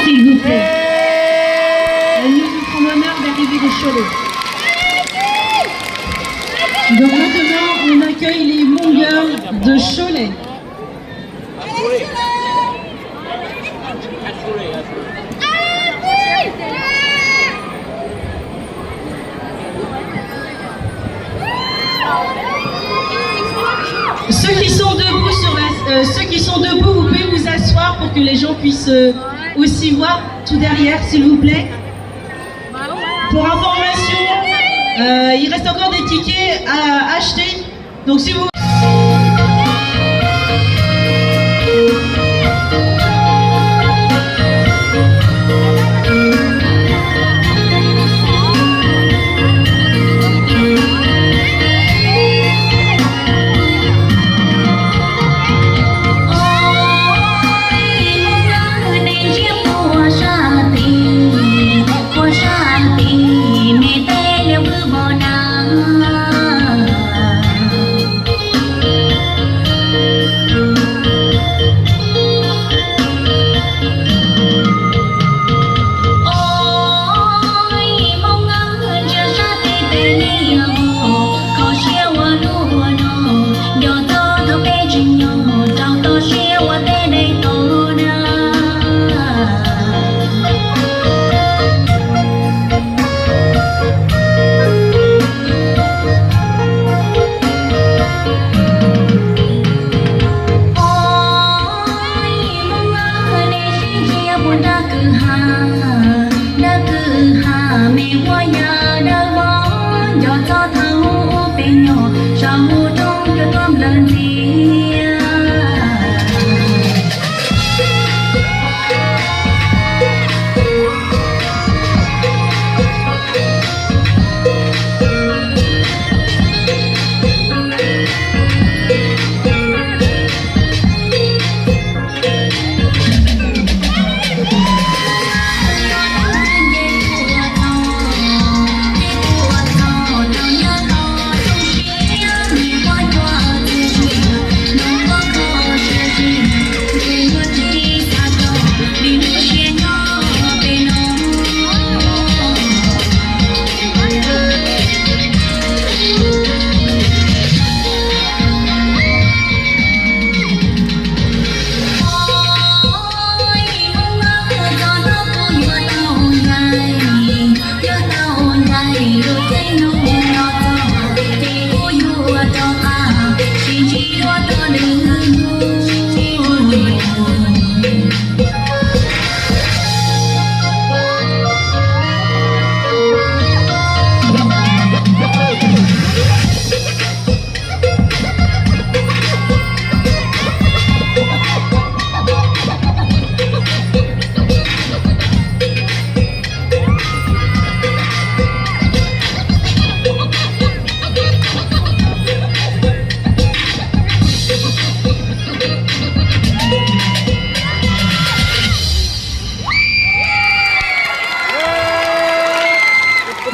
s'il vous plaît. Nous vous ferons l'honneur d'arriver de Cholet. Donc maintenant, on accueille les Mongers de Cholet. Ceux qui sont debout, vous pouvez vous asseoir pour que les gens puissent aussi voir tout derrière, s'il vous plaît. Pour information, il reste encore des tickets à acheter. Donc si vous...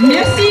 Merci.